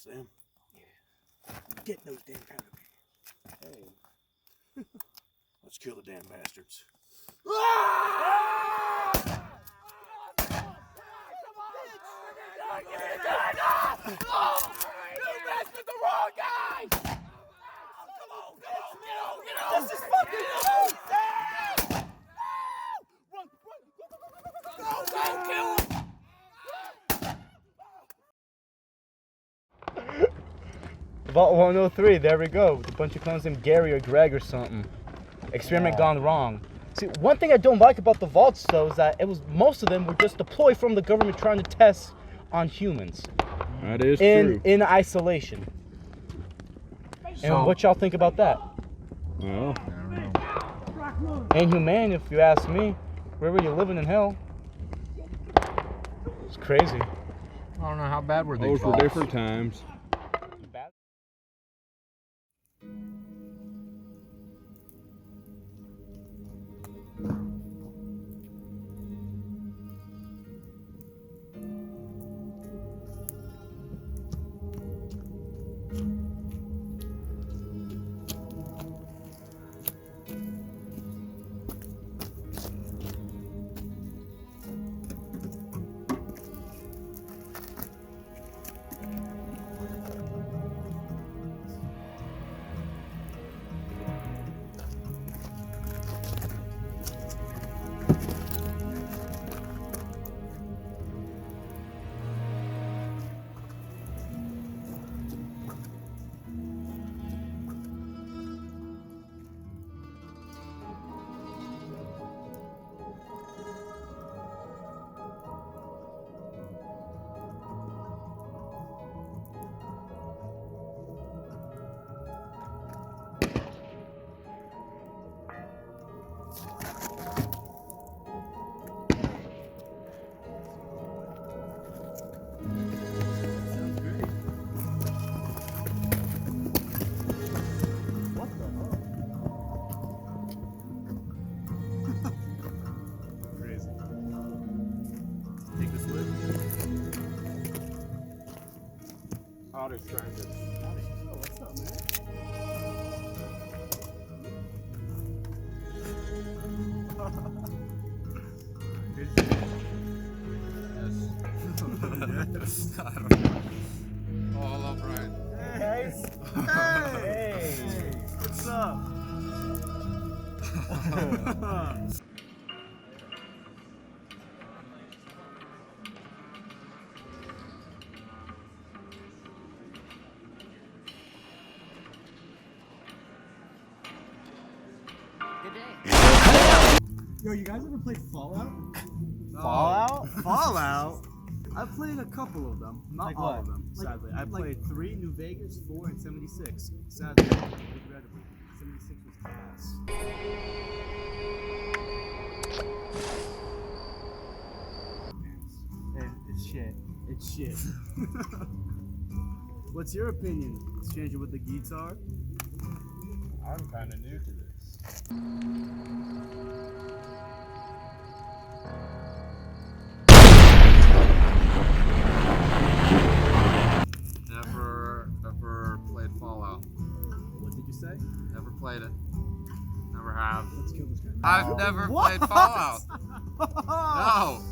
That's them. Yeah. Get those damn powder cans. Hey. Let's kill the damn bastards. This is fucking cool! Run, kill him! Vault 103, there we go. With a bunch of clones named Gary or Greg or something. Experiment gone wrong. See, one thing I don't like about the vaults though is that most of them were just deployed from the government trying to test on humans. That is true. In isolation. And what y'all think about that? Well, Inhumane, if you ask me. Where were you living in hell? It's crazy. I don't know how bad were these those were vaults. different times. Otter's trying to. Oh, what's up, man? Yes. I don't know. Oh, I love Brian. Hey, guys. Hey. What's up? Yo, you guys ever played Fallout? Fallout? Fallout? I've played a couple of them, not Like all what? of them, Like- sadly. I like- played 3, New Vegas, 4, and 76. Sadly, regrettably. 76 was the best. It's shit. It's shit. What's your opinion, stranger with the guitar? I'm kind of new to this. Never played Fallout. What did you say? Never played it. Never have. Let's kill this guy. I've never What? played Fallout. No.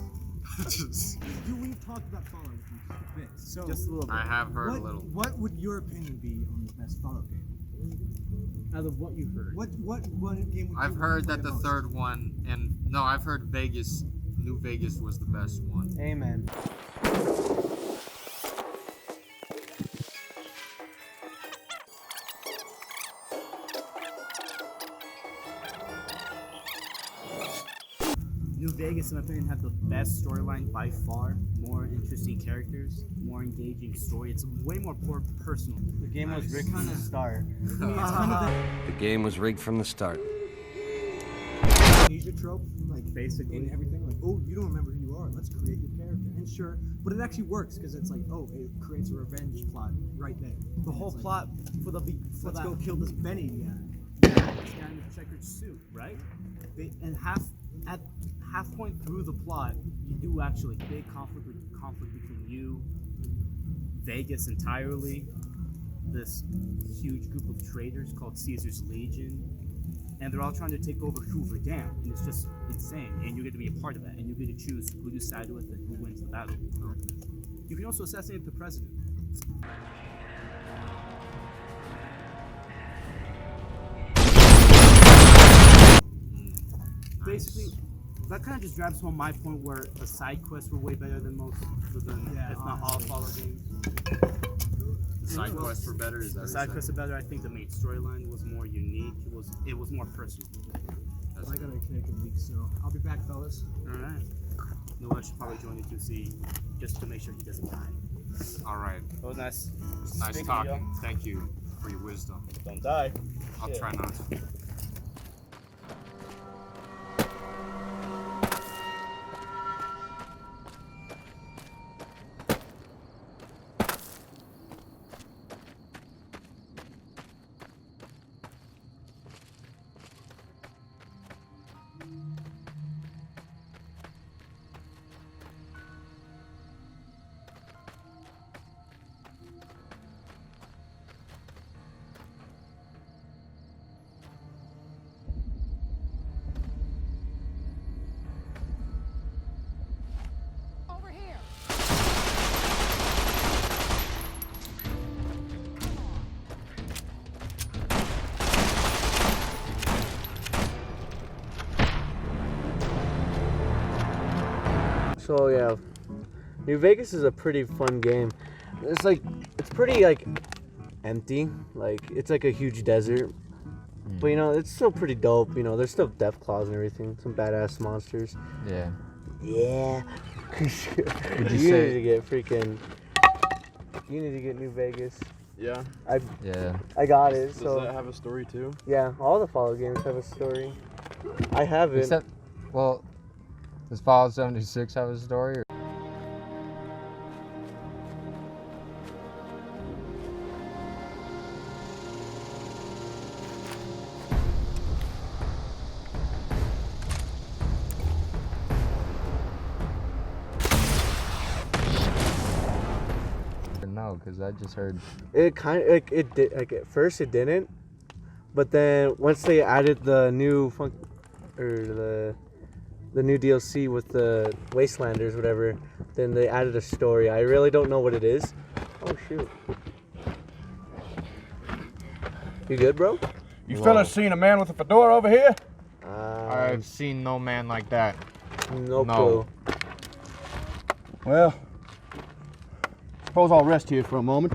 Just, We talked about Fallout with you just a bit. So, Just a little bit. I have heard what, a little. what would your opinion be on the best Fallout game? Out of what you heard. What game would I've you heard play that the most? third one, and no, I've heard Vegas, New Vegas was the best one. Amen. New Vegas, in my opinion, had the best storyline by far. More interesting characters, more engaging story. It's way more personal. The game was rigged from the start. It's kind of The game was rigged from the start. the amnesia trope, like basically, and everything. Like, oh, you don't remember who you are. Let's create your character. And sure, but it actually works because it's like, oh, it creates a revenge plot right there. The whole plot for let's go kill this Benny guy. This guy in the checkered suit, right? And at half point through the plot, you do actually big conflict between you, Vegas entirely, this huge group of traders called Caesar's Legion, and they're all trying to take over Hoover Dam, and it's just insane. And you get to be a part of that, and you get to choose who you side with and who wins the battle. You can also assassinate the president. Basically, that kind of just drives home my point where the side quests were way better than most of them, if not all Fallout games. The side quests were better. Is that The side quests are better. I think the main storyline was more unique. It was more personal. I gotta connect a week, so I'll be back, fellas. All right. Noah should probably join you to see, just to make sure he doesn't die. All right. It was nice. Nice speaking, talking. yo. Thank you for your wisdom. Don't die. I'll try not to. So yeah, New Vegas is a pretty fun game. It's pretty like empty. Like it's like a huge desert. But you know, it's still pretty dope. You know, there's still death claws and everything. Some badass monsters. Yeah. Yeah. Would You you need to say? get freaking. You need to get New Vegas. Yeah. Yeah. I got it. Does So that have a story too? yeah, all the Fallout games have a story. I haven't. Except, well, does Fallout 76 have a story? Or? No, because I just heard. It kind of like it did. Like at first it didn't, but then once they added the new the new DLC with the wastelanders, whatever, then they added a story. I really don't know what it is. Oh shoot! You good, bro? You fellas seen a man with a fedora over here? I've seen no man like that. No no. clue. Well, suppose I'll rest here for a moment.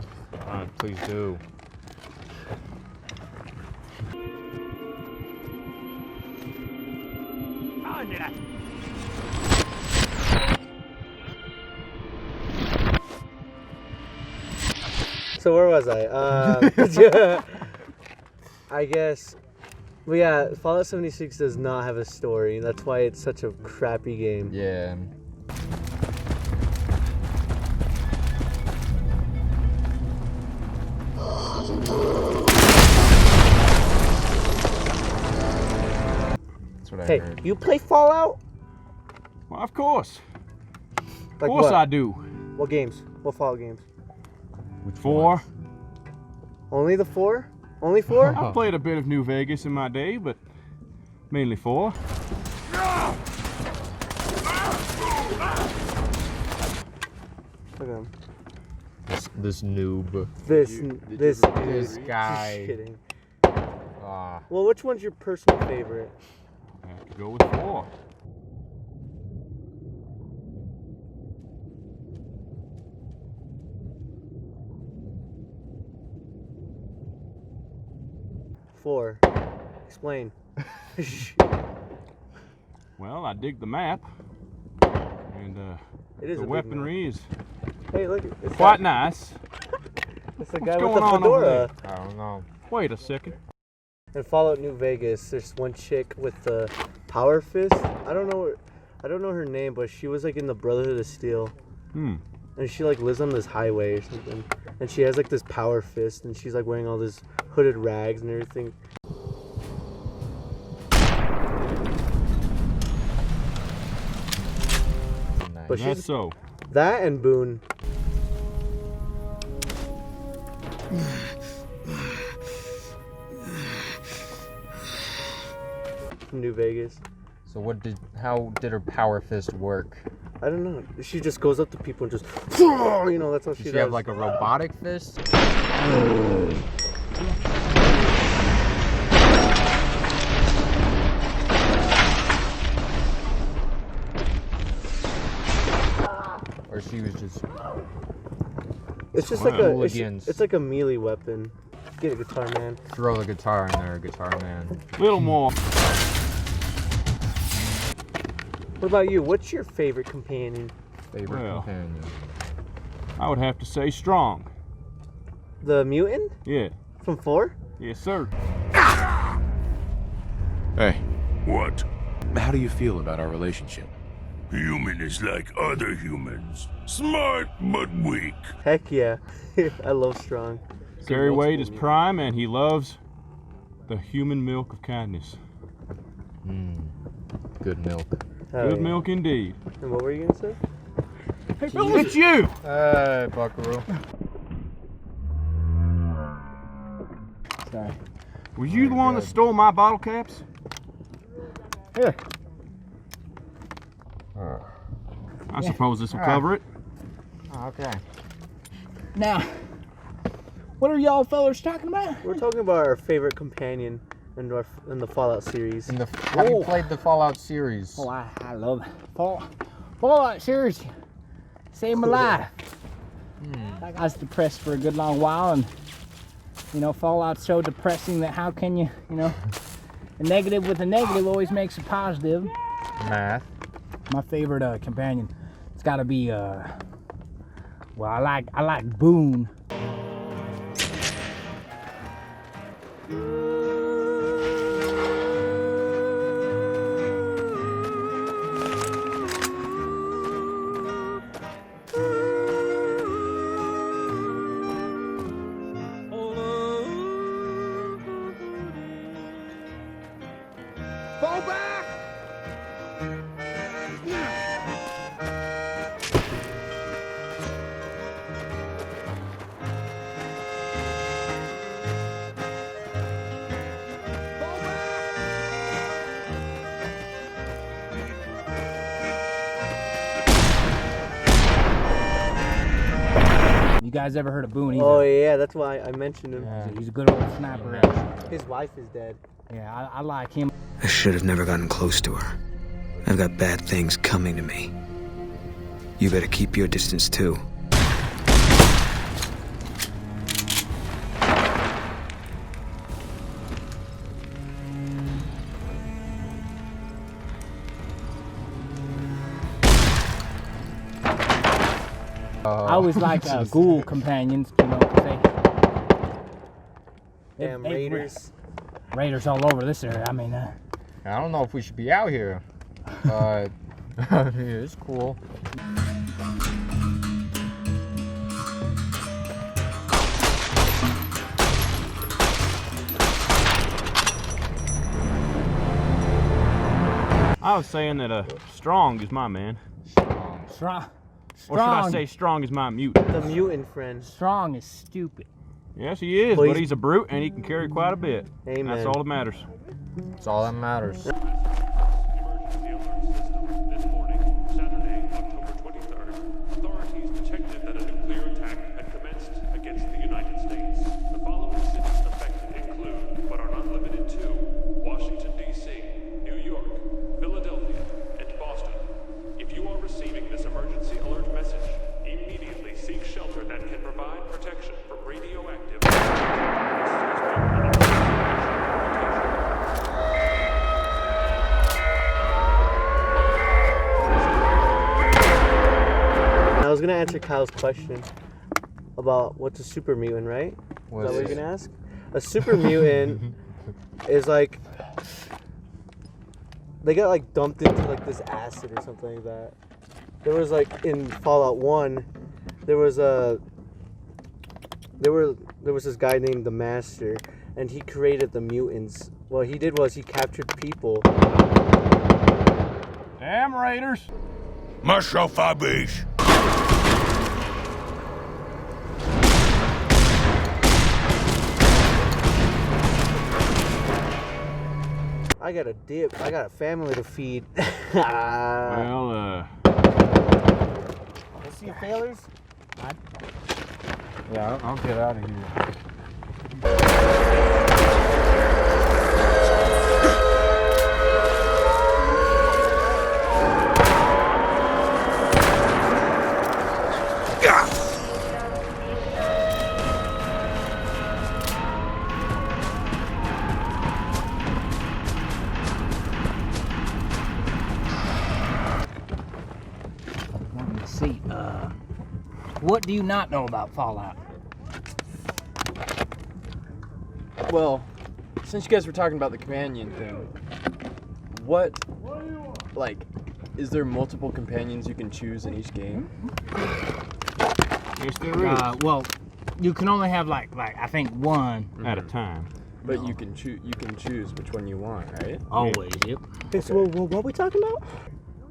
Please do. So where was I? I guess. Well, yeah, Fallout 76 does not have a story. That's why it's such a crappy game. Yeah. That's what I Hey, heard. you play Fallout? Well, of course. Of Like course what? I do. What games? What Fallout games? Which 4. one? Only the 4? Only 4? I've played a bit of New Vegas in my day, but mainly 4. Look at him. This noob. This This dude. guy. Just kidding. Ah. Well, which one's your personal favorite? I have to go with 4. Four. Explain. Well, I dig the map, and It is the a big weaponry is Hey, look. It's quite that, nice. It's the guy with going the on over fedora. I don't know. Wait a second. In Fallout New Vegas, there's one chick with the power fist. I don't know her name, but she was like in the Brotherhood of Steel. Hmm. And she like lives on this highway or something. And she has like this power fist, and she's like wearing all this hooded rags and everything. Nice. But That's she's so. that and Boone. New Vegas. So how did her power fist work? I don't know. She just goes up to people and just, you know, that's how she Does does. she have like a robotic fist? Or she was just It's just Wow. like a, Hooligans. it's like a melee weapon. Get a guitar, man. throw the guitar in there, guitar man. Little more. What about you? What's your favorite companion? Favorite Well. companion. I would have to say strong. The mutant Yeah. from 4? Yes, sir. Hey, What? how do you feel about our relationship? Human is like other humans. Smart but weak. Heck yeah. I love Strong. Gary Wade is prime and he loves the human milk of kindness. Good milk. Hell Good yeah. milk indeed. And what were you gonna say? Hey, look at you! Hey, buckaroo. Sorry. Were you the one that stole my bottle caps? Here. I suppose this will cover it. Okay. Now, what are y'all fellers talking about? We're talking about our favorite companion in the Fallout series. Have you played the Fallout series? Oh, I love Fallout series. Saved my life. I was depressed for a good long while, and Fallout's so depressing that how can you, a negative with a negative always makes a positive. Math. My favorite companion, it's got to be I like Boone. Fall back! You guys ever heard of Boone? Oh yeah, that's why I mentioned him. He's a good old sniper. His wife is dead. Yeah, I like him. I should have never gotten close to her. I've got bad things coming to me. You better keep your distance too. I always like ghoul companions, 'cause Damn Raiders. Raiders all over this area. I mean, I don't know if we should be out here, but it's cool. I was saying that Strong is my man. strong. Or should I say Strong is my mutant? The mutant friend. Strong is stupid. Yes, he is, Well, but he's a brute and he can carry quite a bit. Amen. That's all that matters. That's all that matters. Emergency alert system. This morning, Saturday, October 23rd, authorities detected that a nuclear attack had commenced against the United States. The following cities affected include, but are not limited to, Washington, D.C., New York, Philadelphia, and Boston. If you are receiving this emergency alert message, immediately seek shelter that can provide protection from radioactive I was gonna answer Kyle's question about what's a super mutant, right? Is that what you're gonna ask? A super mutant is like they got like dumped into like this acid or something like that. There was like in Fallout 1, there was this guy named the Master, and he created the mutants. What he did was he captured people. Damn Raiders! Marshal Fabish. I got a dip. I got a family to feed. Well, See your failures? Yeah, I'll get out of here. Let me see. What do you not know about Fallout? Well, since you guys were talking about the companion thing, what, like, is there multiple companions you can choose in each game? yes, there is. Well, you can only have like I think one At a time. But you can choose which one you want, right? always. Yep. Okay, so what are we talking about?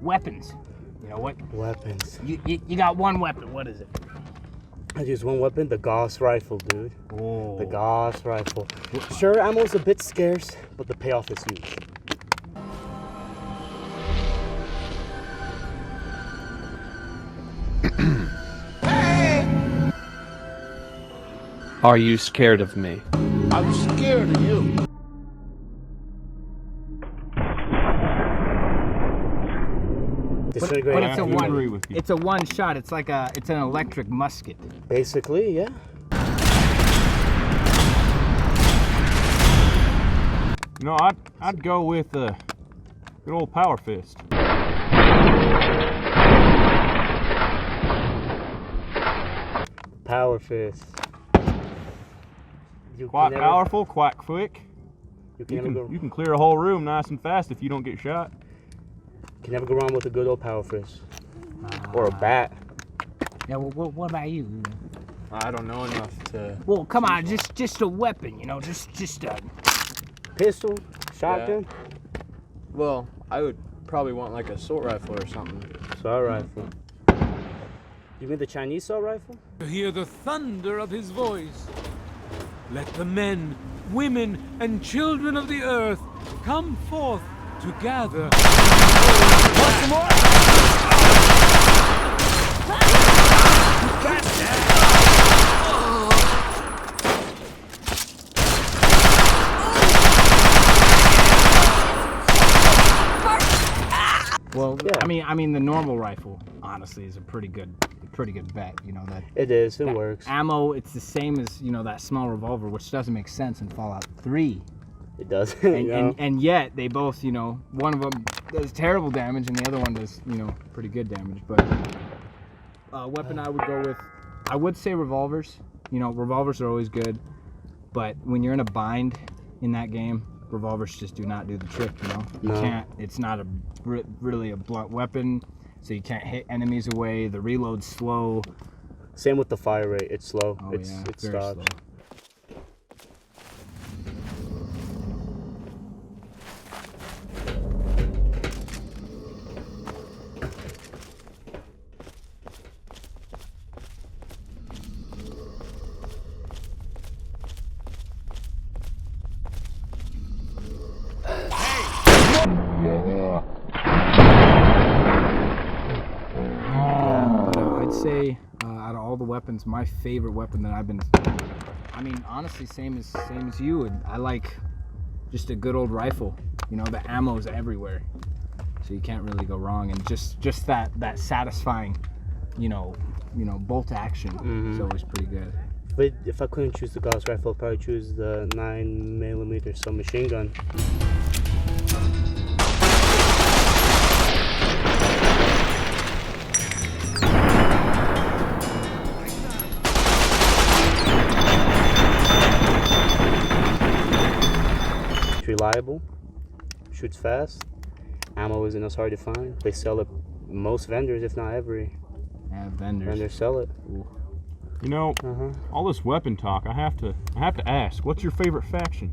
Weapons. You know what? Weapons. You got one weapon. What is it? I use one weapon, the Gauss rifle, dude. Oh. The Gauss rifle. Sure, ammo's a bit scarce, but the payoff is huge. Are you scared of me? I'm scared of you. But it's a one. It's a one shot. It's like it's an electric musket. Basically, yeah. You know, I'd go with good old Power Fist. Power fist. Quite powerful, quite quick. You You can clear a whole room nice and fast if you don't get shot. can never go wrong with a good old power fist. Or a bat. Yeah. Well, what about you? I don't know enough to. Well, come on. Just a weapon. You know, just a Pistol, shotgun. Well, I would probably want like a assault rifle or something. Assault rifle. You mean the Chinese assault rifle? To hear the thunder of his voice. Let the men, women, and children of the earth come forth to gather. Want some more? Well, yeah. I mean, the normal rifle, honestly, is a pretty good bet. You know that. It is. It works. Ammo, it's the same as that small revolver, which doesn't make sense in Fallout 3. It does. And yet they both, one of them does terrible damage and the other one does, pretty good damage. But weapon I would go with, I would say revolvers. Revolvers are always good, but when you're in a bind in that game, revolvers just do not do the trick. You can't. It's not really a blunt weapon, so you can't hit enemies away. The reload's slow. Same with the fire rate. It's slow. Oh, It very stops. slow. I'd say out of all the weapons, my favorite weapon that I've been, honestly, same as you. And I like just a good old rifle. The ammo's everywhere, so you can't really go wrong. And just that satisfying, bolt action is always pretty good. But if I couldn't choose the Gauss rifle, I'd probably choose the 9mm submachine gun. It's reliable, shoots fast, ammo isn't as hard to find. They sell it, most vendors, if not every. Yeah, vendors sell it. Ooh. All this weapon talk, I have to ask, what's your favorite faction?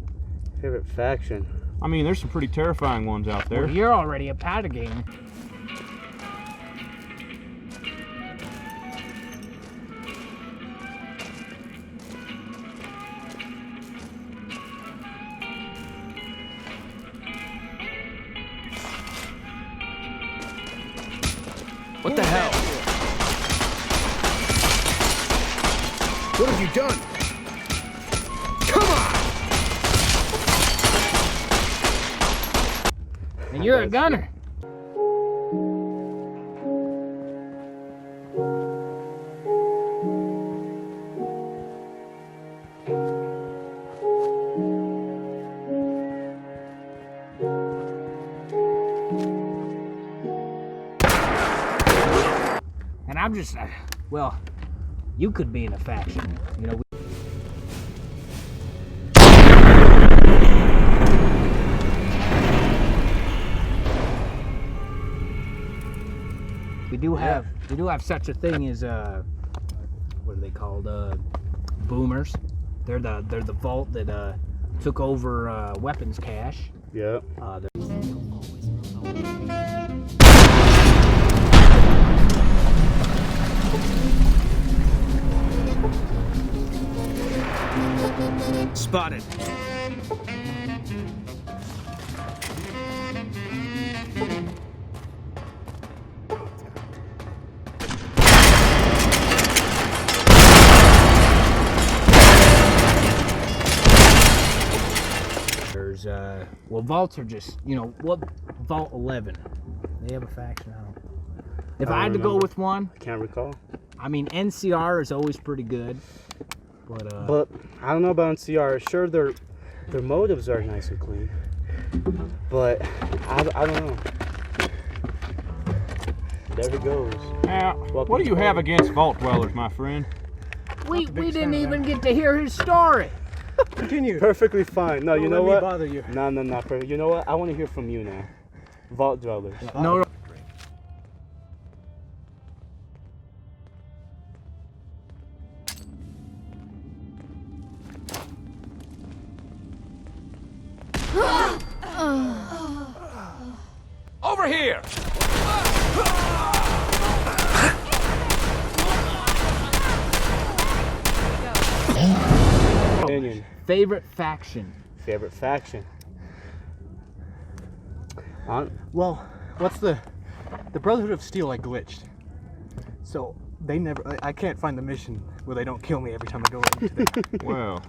Favorite faction? There's some pretty terrifying ones out there. Well, you're already a powder gamer. What have you done? Come on! And you're a gunner. And I'm just, well, you could be in a faction, you know. We do have such a thing as what are they called? Boomers. They're the vault that took over weapons cache. Yep. Spotted. There's well, vaults are just, you know, what Vault 11? They have a faction. I don't. If I had to go with one, I can't recall. I mean, NCR is always pretty good, but But I don't know about NCR. Sure, their motives are nice and clean, but I don't know. There he goes. Now, what do you have against vault dwellers, my friend? we didn't even get to hear his story. Continue. Perfectly fine. No, you know let me what? bother you. No, not perfect. You know what? I want to hear from you now. Vault dwellers. No. Over here! Opinion. Favorite faction. Favorite faction. Well, what's the Brotherhood of Steel? I glitched, so they never. I can't find the mission where they don't kill me every time I go into there. Well.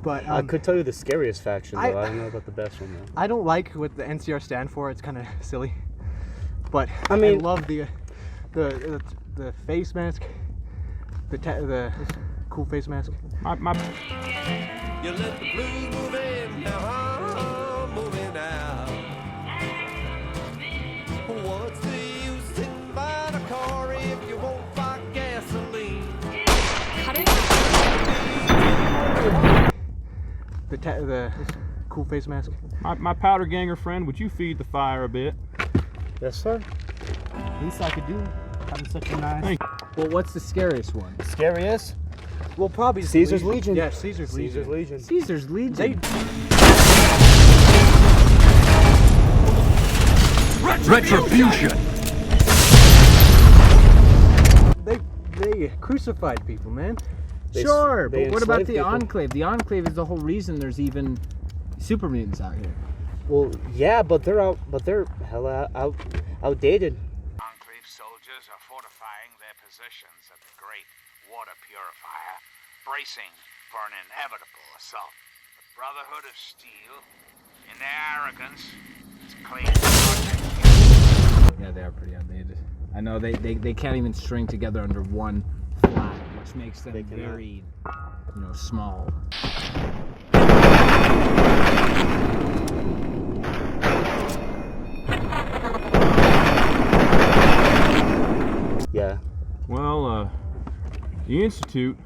But I could tell you the scariest faction, though. I don't know about the best one, though. I don't like what the NCR stand for. It's kind of silly. But I mean, I love the face mask, the cool face mask. You let the blues move in, now I'm moving out. What's the use sitting by the car if you won't buy gasoline? The cool face mask. My powder ganger friend, would you feed the fire a bit? Yes, sir. Least I could do. Having such a nice. Well, what's the scariest one? Scariest? Well, probably Caesar's Legion. Yeah, Caesar's Legion. Caesar's Legion. Retribution! They crucified people, man. Sure, but what about the Enclave? The Enclave is the whole reason there's even super mutants out here. Well, yeah, but they're hella outdated. Enclave soldiers are fortifying their positions at the Great Water Purifier, bracing for an inevitable assault. The Brotherhood of Steel, in their arrogance, has claimed the project. Yeah, they are pretty outdated. I know they can't even string together under one flag, which makes them very, you know, small. Yeah. Well, the Institute.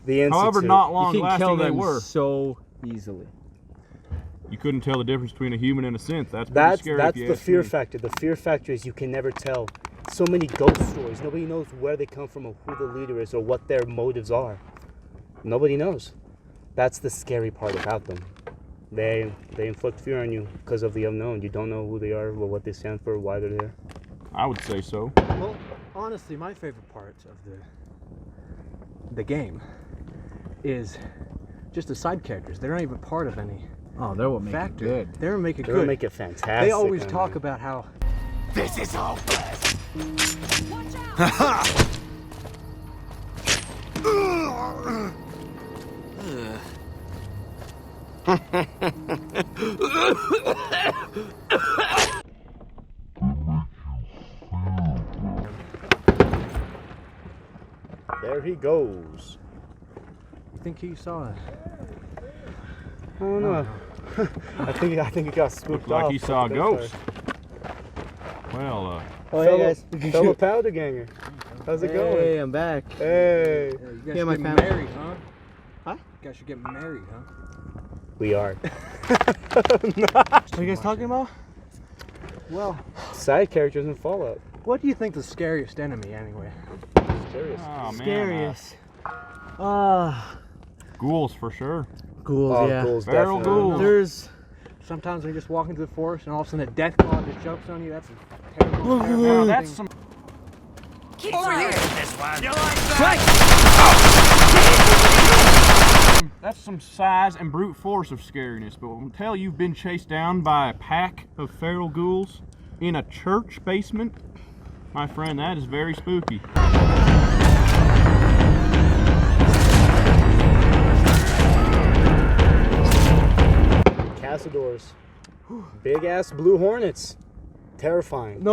The Institute. However, not long you can lasting kill they them were. so easily. You couldn't tell the difference between a human and a synth. That's pretty scary. That's if you the ask fear me. factor. The fear factor is you can never tell. So many ghost stories. Nobody knows where they come from or who the leader is or what their motives are. Nobody knows. That's the scary part about them. They inflict fear on you because of the unknown. You don't know who they are or what they stand for or why they're there. I would say so. Well, honestly, my favorite part of the game is just the side characters. They're not even part of any. Oh, they're what make factor. it good. They're what make it They're good. what make it fantastic. They always talk about how This is hopeless. There he goes. You think he saw it? I don't know. I think he got spooked Looked like off. he saw a That's ghost. Well, Oh, hey guys. Fellow powder ganger. How's it going? Hey, I'm back. Hey. You guys Yeah, my should get family. married, huh? Huh? You guys should get married, huh? We are. What are you guys talking about? Well, Side characters in Fallout. what do you think the scariest enemy, anyway? Scariest. oh man. Scariest. Ghouls for sure. Ghouls, Oh, yeah. ghouls, Feral definitely. ghouls. There's Sometimes when you just walk into the forest and all of a sudden a death claw just jumps on you. That's a terrible, Now, terrible that's thing. some. Over here. This one. You like That's some size and brute force of scariness. But until you've been chased down by a pack of feral ghouls in a church basement, my friend, that is very spooky. Castadors. Big ass blue hornets. Terrifying. No.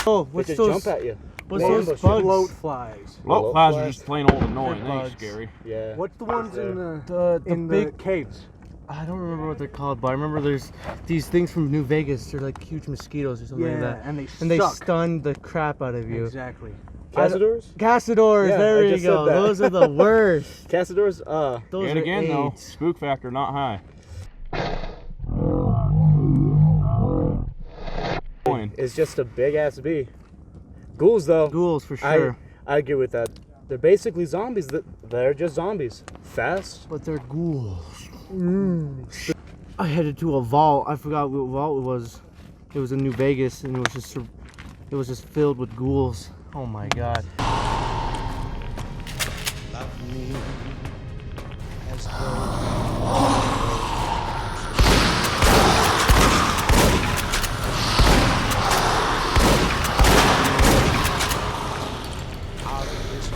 oh, They what's just those? jump at you. What's They those ambush you. bugs? Float flies. Float flies are just plain old annoying. They're They ain't bugs. scary. Yeah. What's the ones in The the big caves? I don't remember what they're called, but I remember there's these things from New Vegas. They're like huge mosquitoes or something like Yeah, that. and they suck. stun the crap out of you. Exactly. Castadors? Castadors, Yeah, there I you just said go. that. Those are the worst. Castadors, Those And are again, though, AIDS. spook factor not high. it's just a big ass bee. Ghouls, though. Ghouls for sure. I agree with that. They're basically zombies. They're just zombies. Fast. But they're ghouls. I headed to a vault. I forgot what vault it was. It was in New Vegas, and it was just filled with ghouls. Oh my god. Love me as out of this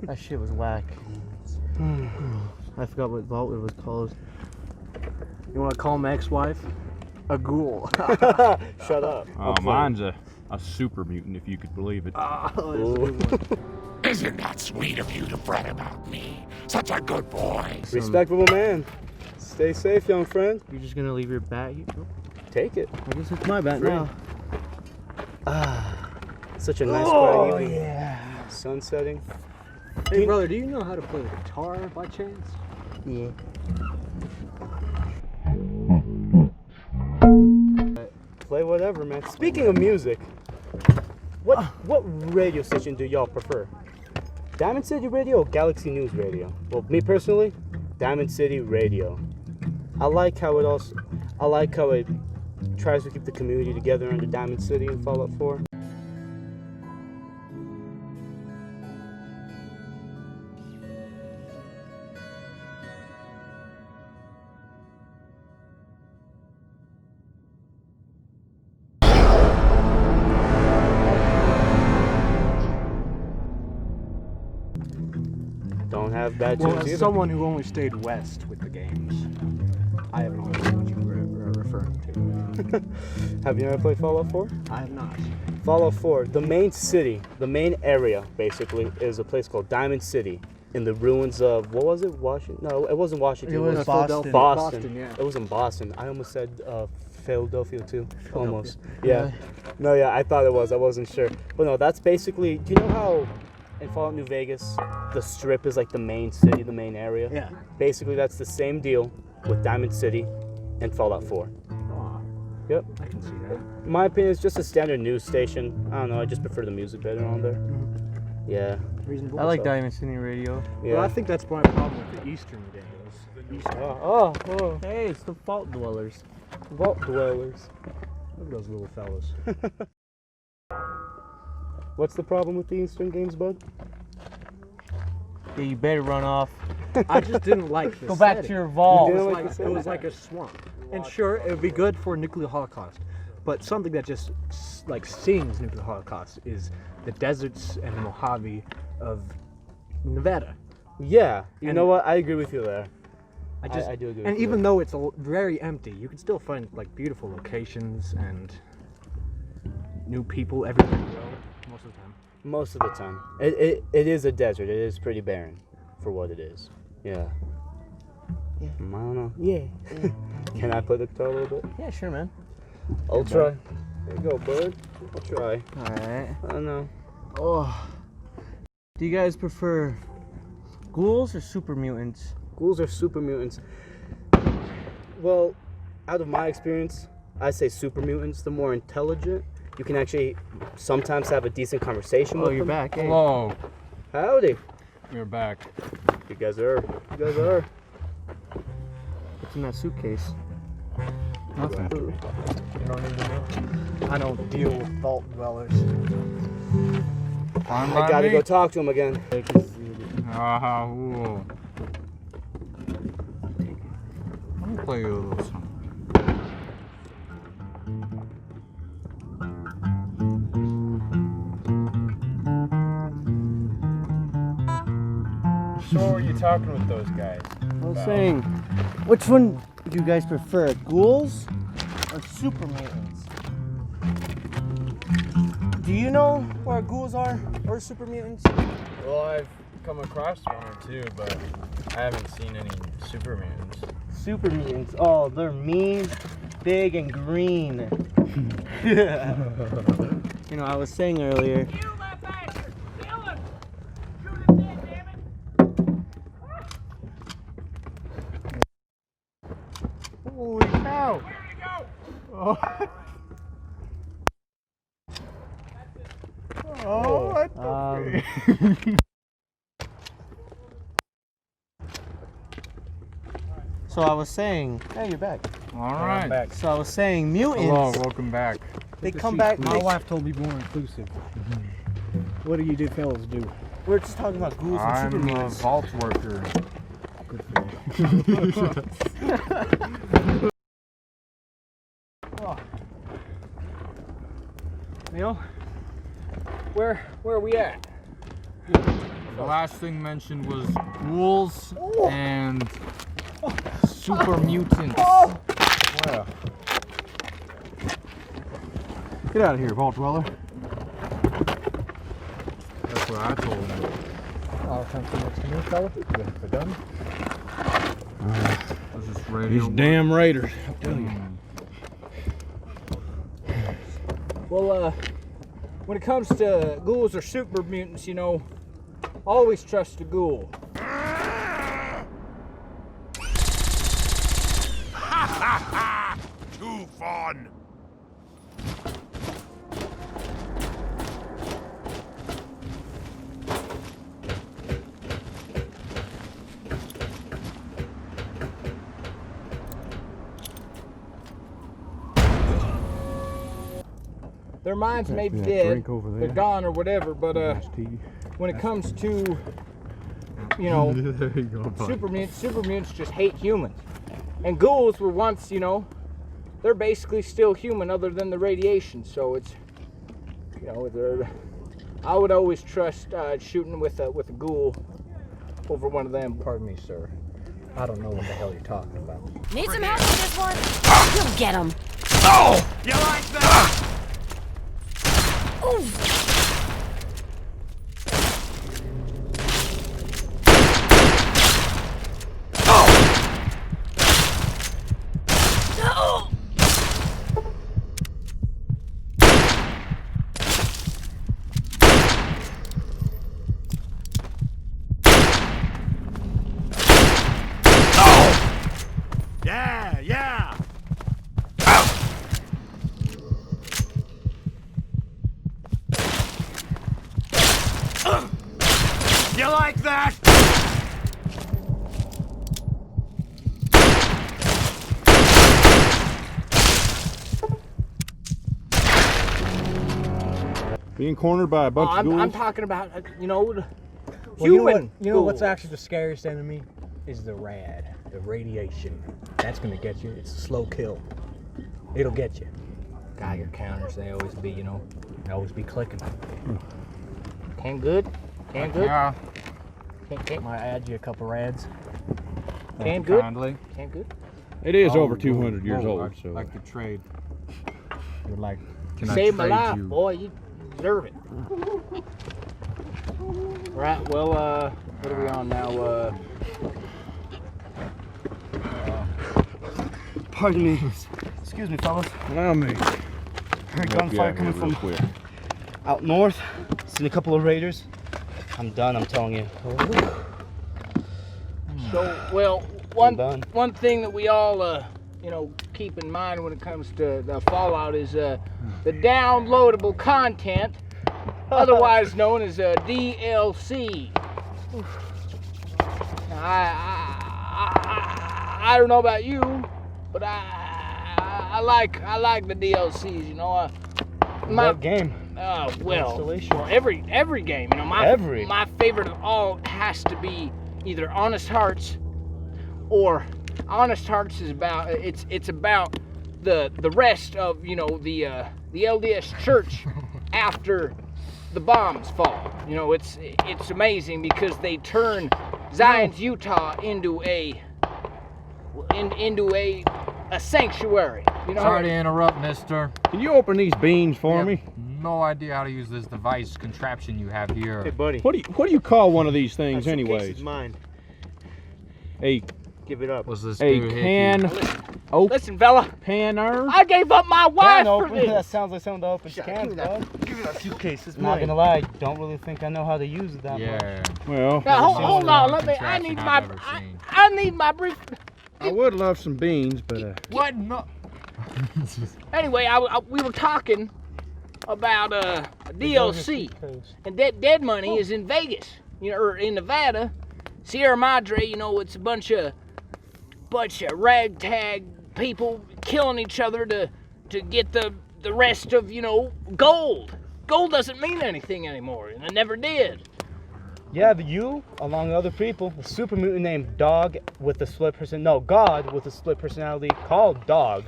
That shit was whack. I forgot what vault it was called. You want to call my ex-wife a ghoul? Shut up. Oh, mine's a super mutant, if you could believe it. Isn't that sweet of you to fret about me? Such a good boy. Respectable man. Stay safe, young friend. You're just gonna leave your bat here? Take it. I guess it's my bat Free. now. Such a nice bright evening. Yeah. Sun setting. Hey, brother, do you know how to play the guitar by chance? Yeah. Play whatever, man. Speaking of music, what radio station do y'all prefer? Diamond City Radio or Galaxy News Radio? Well, me personally, Diamond City Radio. I like how it tries to keep the community together under Diamond City and Fallout 4. Don't have bad Well, tunes as either. someone who only stayed west with the games, I have no idea what you were referring referring to. Have you ever played Fallout 4? I have not. Fallout 4, the main city, the main area, basically, is a place called Diamond City in the ruins of, what was it, Washington? No, it wasn't Washington. It was Boston. Boston. Yeah. It was in Boston. I almost said Philadelphia, too. Almost. Yeah. No, yeah, I thought it was. I wasn't sure. But no, that's basically, do you know how in Fallout New Vegas, the Strip is like the main city, the main area? Yeah. Basically, that's the same deal with Diamond City and Fallout 4. Yep. I can see that. In my opinion, it's just a standard news station. I don't know, I just prefer the music better on there. Yeah. Reasonable. I like Diamond City Radio. Yeah. Well, I think that's my problem with the Eastern games. Oh. Hey, it's the Vault Dwellers. Vault Dwellers. Look at those little fellas. What's the problem with the Eastern games, bud? Yeah, you better run off. I just didn't like this. Go back to your vault. It was like a swamp. And sure, it would be good for nuclear holocaust. But something that just like sings nuclear holocaust is the deserts and the Mojave of Nevada. Yeah. You And- know what? I agree with you there. I do agree And with you even there. though it's very empty, you can still find like beautiful locations and new people everywhere you go most of the time. Most of the time. It is a desert. It is pretty barren for what it is. Yeah. Yeah. I don't know. Yeah. Can I play the guitar a little bit? Yeah, sure, man. I'll try. There you go, bud. I'll try. Alright. I don't know. Oh. Do you guys prefer ghouls or super mutants? Ghouls are super mutants. Well, out of my experience, I say super mutants. The more intelligent. You can actually sometimes have a decent conversation with them. Oh, you're back. Hey. Hello. Howdy. You're back. You guys are. What's in that suitcase? Nothing. You don't need to know. I don't deal with vault dwellers. Fine I gotta go talk to him again. Ooh. Let me play you a little song. So are you talking with those guys? I was saying, which one do you guys prefer, ghouls or super mutants? Do you know where ghouls are or super mutants? Well, I've come across one or two, but I haven't seen any super mutants. Super mutants, oh, they're mean, big, and green. You know, I was saying earlier. Holy cow! Oh. Oh, what the So I was saying, hey, you're back. All right. So I was saying, mutants. Hello, welcome back. They come back. My wife told me more inclusive. What do you do, fellas do? We're just talking about ghouls and super I'm a mutants. vault worker. Good for you. Oh. Neil, where are we at? The last thing mentioned was ghouls and super mutants. Well. Get out of here, vault dweller. That's what I told him. I'll come to next to me, fella. We're done. This is radio. These damn raiders, I'll tell you. Well, when it comes to ghouls or super mutants, you know, always trust a ghoul. Too fun! Their minds may be dead, they're gone or whatever, but when it comes to, you know, There you go, bud. super mutants just hate humans. And ghouls were once, you know, they're basically still human other than the radiation, so it's, you know, I would always trust shooting with a ghoul over one of them. Pardon me, sir. I don't know what the hell you're talking about. Need some help with this one? You'll get him. Oh! You like that? Ooh. Yeah, yeah. You like that? Being cornered by a bunch of ghouls? I'm talking about, you know, the Well, human. you know what's ghouls. actually the scariest enemy? Is the radiation. That's gonna get you. It's a slow kill. It'll get you. Geiger counters, they always be, they always be clicking. Can good? Can good? Yeah. Can Might add you a couple rads. Can good? Kindly. Can good? It is Oh, over 200 years whoa, old, I so. like to trade. You're like, Can I Save my trade life, you? boy. You deserve it. Right. Well, what are we on now? Pardon me. Excuse me, fellas. Allow me. Heard gunfire coming from out north. Seen a couple of raiders. I'm done, I'm telling you. So, well, one thing that we all, keep in mind when it comes to the Fallout is the downloadable content, otherwise known as DLC. Now, I don't know about you, but I like the DLCs. What game? Well, every game. My favorite of all has to be either Honest Hearts, or Honest Hearts is about it's about the rest of the LDS Church after the bombs fall. It's amazing because they turn Zion's Utah into a sanctuary. Sorry to interrupt, mister. Can you open these beans for me? No idea how to use this device contraption you have here. hey, buddy. What do you call one of these things, that anyways? suitcase is mine. A Give it up. What's this? can Listen, fella. Panner. I gave up my wife Can for open? this. That sounds like something to open cans, Give me bud. that suitcase. It's Not mine. gonna lie, don't really think I know how to use it that much. Yeah. Well, Now, hold on. Contraption I need I've ever seen. I need my brief. I would love some beans, but What? No. Anyway, we were talking about DLC, and Dead Money is in Vegas, or in Nevada. Sierra Madre, it's a bunch of ragtag people killing each other to get the rest of gold. Gold doesn't mean anything anymore, and it never did. Yeah, you, along with other people, a super mutant named God with a split personality called Dog.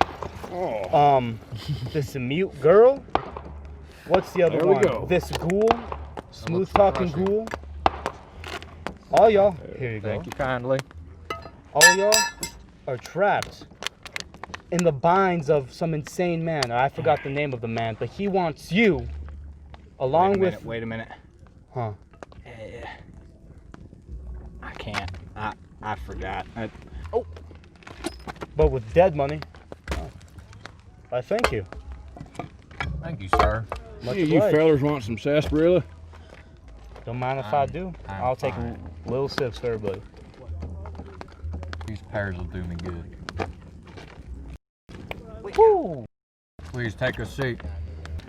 oh, This mute girl. What's the other There we one? go. This ghoul, smooth talking ghoul. All y'all, here you go. Thank you kindly. All y'all are trapped in the binds of some insane man. I forgot the name of the man, but he wants you, along with. Wait a minute. Huh? I can't. I forgot. But with Dead Money. I thank you. Thank you, sir. Much yeah, you obliged. fellas want some sarsaparilla? Don't mind if I do. I'm I'll take fine. little sips for everybody. These pears will do me good. Woo! Please take a seat.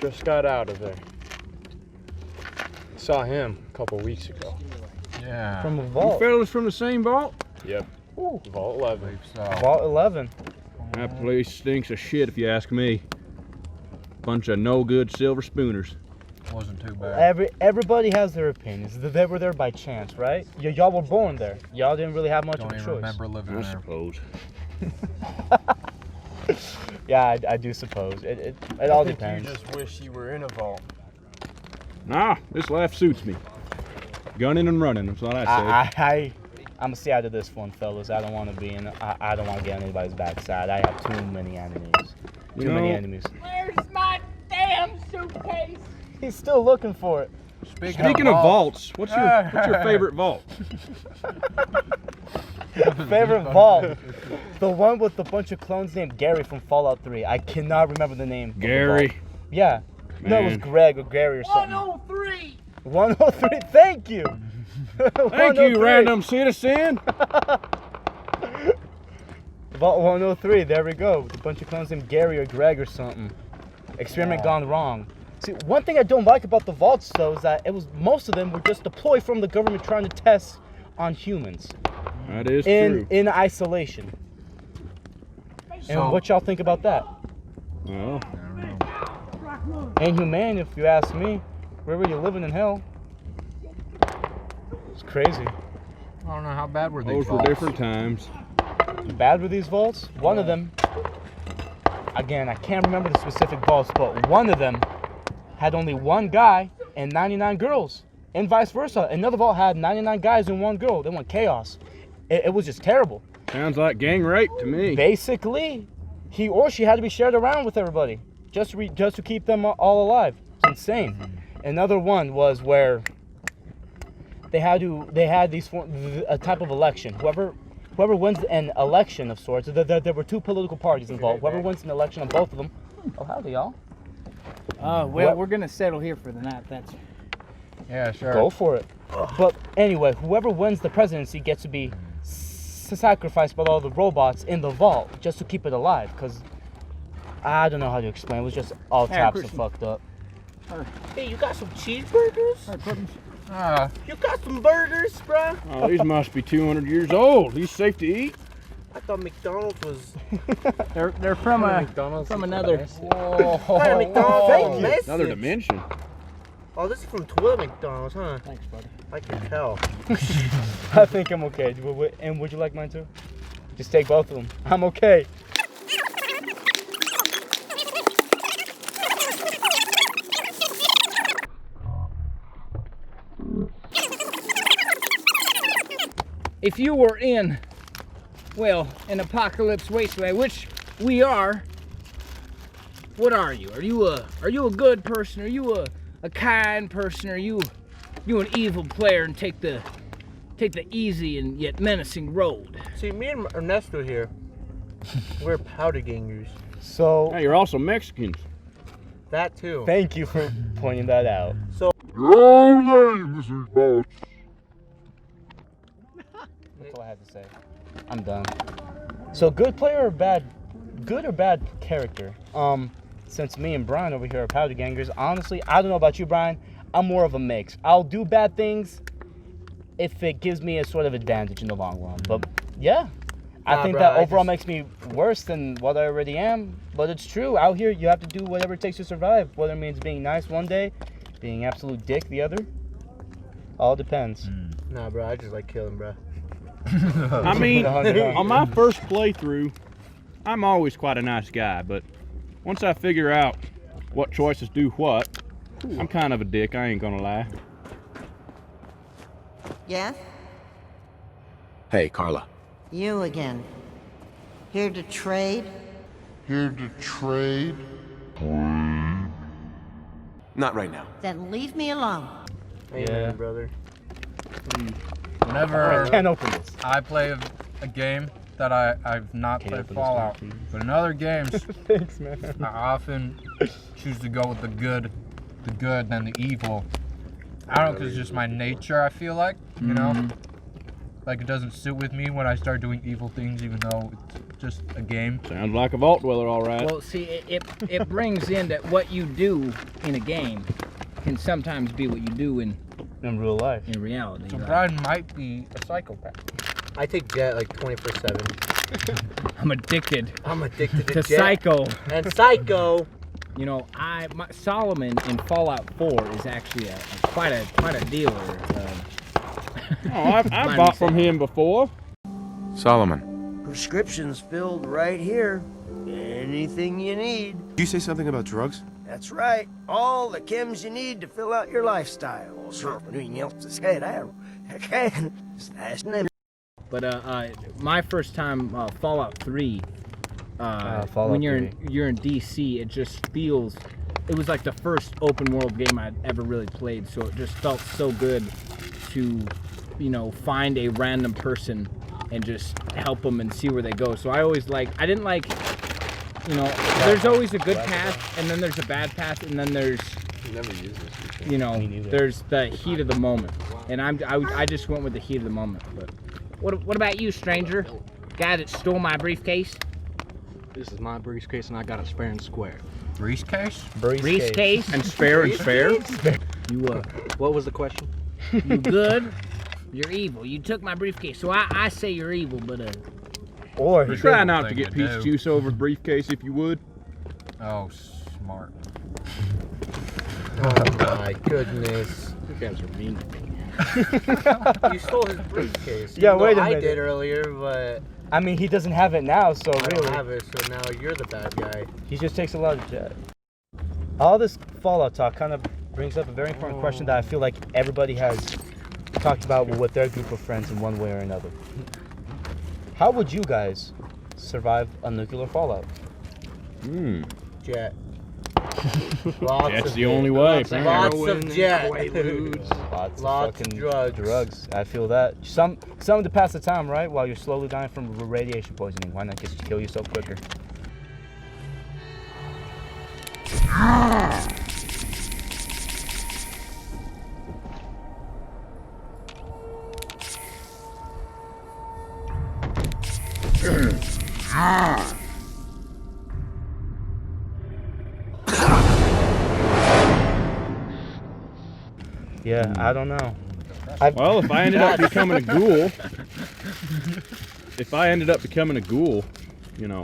Just got out of there. Saw him a couple weeks ago. Yeah. From a You vault. fellas from the same vault? Yep. Ooh. Vault 11. Vault 11. That place stinks of shit if you ask me. Bunch of no good silver spooners. Wasn't too bad. Everybody has their opinions. They were there by chance, right? Y'all were born there. Y'all didn't really have much Don't of a even choice. remember living I there. suppose. Yeah, I do suppose. It all depends. You just wish you were in a vault. Nah, this life suits me. Gunning and running, that's what I say. I'm gonna stay out of this one, fellas. I don't want to be in. I don't want to get on anybody's backside. I have too many enemies. Too many enemies. Where's my damn suitcase? He's still looking for it. Speaking of vaults, what's your favorite vault? Favorite vault? The one with a bunch of clones named Gary from Fallout 3. I cannot remember the name. Gary. Yeah. Man. No, it was Greg or Gary or something. 103. 103. Thank you. Thank you, random citizen. Vault 103. There we go. With a bunch of clones named Gary or Greg or something. Experiment gone wrong. See, one thing I don't like about the vaults, though, is that most of them were just deployed from the government trying to test on humans. That is true. In isolation. And what y'all think about that? Well, inhumane, if you ask me. Where were you living in hell? It's crazy. I don't know how bad were these those vaults. were different times. Bad were these vaults? One of them, again, I can't remember the specific vaults, but one of them had only one guy and 99 girls, and vice versa. Another vault had 99 guys and one girl. They went chaos. It was just terrible. Sounds like gang rape to me. Basically, he or she had to be shared around with everybody just to keep them all alive. It's insane. Another one was where they had a type of election. Whoever wins an election of sorts, there were two political parties involved. Whoever wins an election of both of them. Oh, howdy, y'all. Well, we're gonna settle here for the night. That's. Yeah, sure. Go for it. But anyway, whoever wins the presidency gets to be sacrificed by all the robots in the vault just to keep it alive. Cause I don't know how to explain. It was just all types of fucked up. Hey, you got some cheeseburgers? You got some burgers, bro? Oh, these must be 200 years old. These safe to eat? I thought McDonald's was. They're from another. Whoa. McDonald's. Another dimension. Oh, this is from Twitter McDonald's, huh? Thanks, buddy. I can tell. I think I'm okay. And would you like mine too? Just take both of them. I'm okay. If you were in, well, an apocalypse wasteland, which we are, what are you? Are you a good person? Are you a kind person? Are you an evil player and take the easy and yet menacing road? See, me and Ernesto here, we're powder gangers. So hey, you're also Mexicans. That too. Thank you for pointing that out. So Your name is Bolt. That's all I had to say. I'm done. So good player or bad character? Since me and Brian over here are powder gangers, honestly, I don't know about you, Brian. I'm more of a mix. I'll do bad things if it gives me a sort of advantage in the long run. But yeah, I think that overall makes me worse than what I already am. But it's true. Out here, you have to do whatever it takes to survive. Whether it means being nice one day, being absolute dick the other. All depends. Nah, bro, I just like killing, bro. I mean, on my first playthrough, I'm always quite a nice guy, but once I figure out what choices do what, I'm kind of a dick, I ain't gonna lie. Yeah? Hey, Carla. You again. Here to trade? Here to trade? Not right now. Then leave me alone. Amen, brother. Whenever I can't open this. I play a game that I've not played Fallout, but in other games, Thanks, man. I often choose to go with the good than the evil. I don't know, because it's just my nature, I feel like, you know? Like, it doesn't sit with me when I start doing evil things, even though it's just a game. Sounds like a vault dweller, all right. Well, see, it brings in that what you do in a game can sometimes be what you do in real life. In reality. So right? Brian might be a psychopath. I take Jet like 24/7. I'm addicted. I'm addicted to Jet. Psycho. And Psycho. You know, Solomon in Fallout 4 is actually quite a dealer. I bought from him before. Solomon. Prescriptions filled right here. Anything you need. Did you say something about drugs? That's right. All the chems you need to fill out your lifestyle. But my first time Fallout 3. Fallout when 3. you're in DC, it just feels. It was like the first open world game I'd ever really played, so it just felt so good to, you know, find a random person and just help them and see where they go. So I always I didn't like, you know, there's always a good path, and then there's a bad path, and then there's, you know, there's the heat of the moment. And I just went with the heat of the moment. But what about you, stranger? Guy that stole my briefcase? This is my briefcase, and I got it fair and square. Briefcase? Briefcase? And fair and fair? You What was the question? You good? You're evil. You took my briefcase, so I say you're evil, but Or he's trying not to get peach juice over the briefcase, if you would. Oh, smart. Oh my goodness. You guys are mean. You stole his briefcase. Yeah, even though wait a I minute. did earlier, but I mean, he doesn't have it now, so I really. don't have it, so now you're the bad guy. He just takes a lot of jet. All this Fallout talk kind of brings up a very important question that I feel like everybody has talked about with their group of friends in one way or another. How would you guys survive a nuclear fallout? Jet. That's the only way. Lots of jet. Lots Lots of fucking of drugs. I feel that. Some to pass the time, right? While you're slowly dying from radiation poisoning. Why not just kill yourself quicker? Yeah, I don't know. Well, if I ended up becoming a ghoul, you know,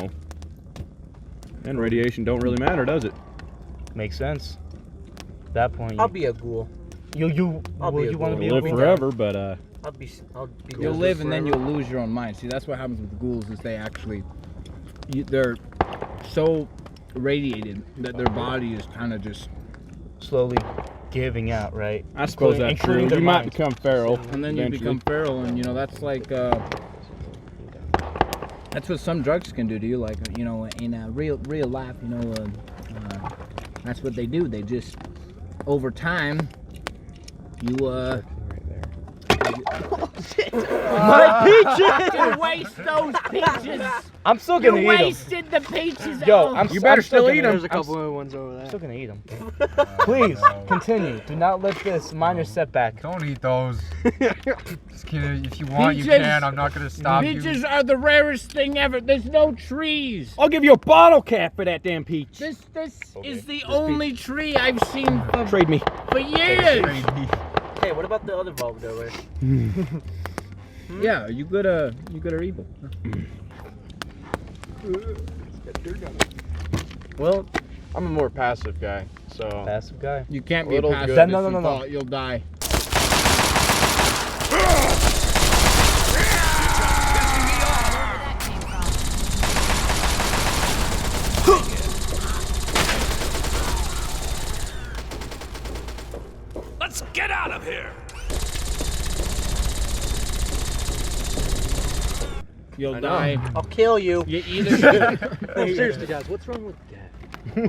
then radiation don't really matter, does it? Makes sense. At that point, I'll be a ghoul. You want to be live forever, but I'll be you'll live and then you'll lose your own mind. See, that's what happens with ghouls is they actually, they're so irradiated that their body is kind of just slowly giving out, right? I suppose that's true. You might become feral, and then you become feral, and you know that's like that's what some drugs can do to you. Like you know, in real life, you know, that's what they do. They just over time, you My peaches! You waste those peaches. I'm still gonna eat them. You wasted the peaches. Yo, you better still eat them. There's a couple of ones over there. I'm still gonna eat them. Please continue. Do not let this minor setback. Don't eat those. Just kidding. If you want, you can. I'm not gonna stop you. Peaches are the rarest thing ever. There's no trees. I'll give you a bottle cap for that damn peach. This is the only tree I've seen Trade me. for years. Hey, what about the other vault there? Yeah, you good or evil? Well, I'm a more passive guy, so. Passive guy? You can't be a passive. Good. No. You'll die. Let's get out of here! You'll die. I'll kill you. You either. No, seriously, guys, what's wrong with death?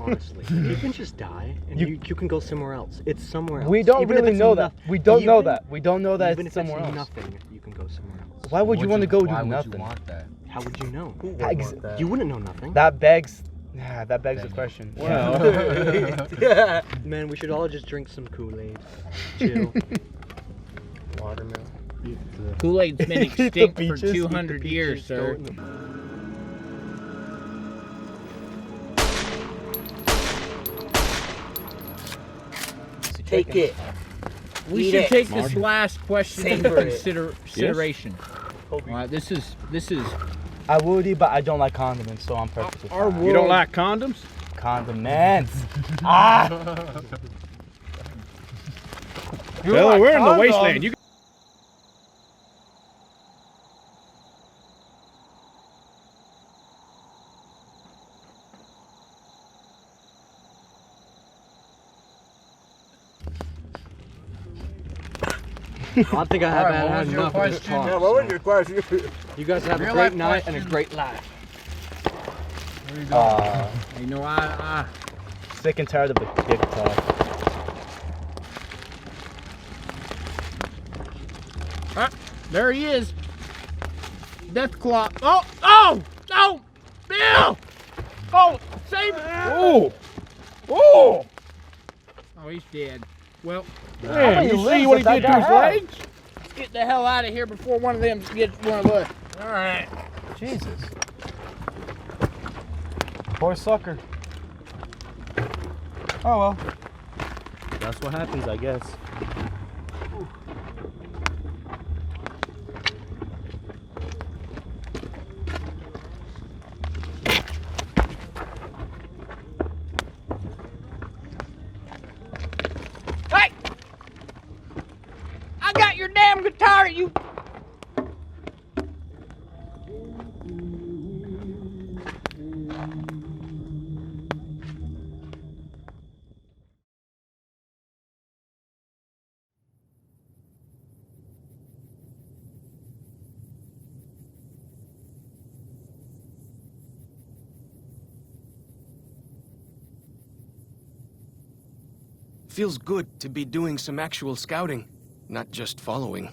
Honestly, you can just die, and you can go somewhere else. It's somewhere else. We don't Even if really it's know that. We don't know even- that. We don't know that Even it's if somewhere it's else. nothing, you can go somewhere else. Why would you want to go do Why would nothing? you want that? How would you know? Who would Ex- want that? You wouldn't know nothing. That begs the question. Well, man, we should all just drink some Kool-Aid. Chill. Watermelon. Kool-Aid's been Eat the extinct for peaches, eat 200 the years, peaches, sir. go in the- Take it. We Eat should it. take this last question into Savor it. consideration. All right, this is. I would eat, but I don't like condiments, so I'm perfectly Our fine. You don't like condoms? Condiments. Ah! Fella, we're in the wasteland. You Well, I think I have Alright, what had was your enough of this question? talk. Yeah, what was your question? You guys have a Real great life night and a question. great life. There you go. You know, I Sick and tired of the dick talk. there he is. Death Claw. Oh, oh, oh, Bill! Oh, save me! Oh, oh! Oh, he's dead. Well, Man, you see what what he did to his legs? Let's get the hell out of here before one of them gets one of us. All right. Jesus. Poor sucker. Oh well. That's what happens, I guess. Hey! I got your damn guitar, you. Feels good to be doing some actual scouting, not just following.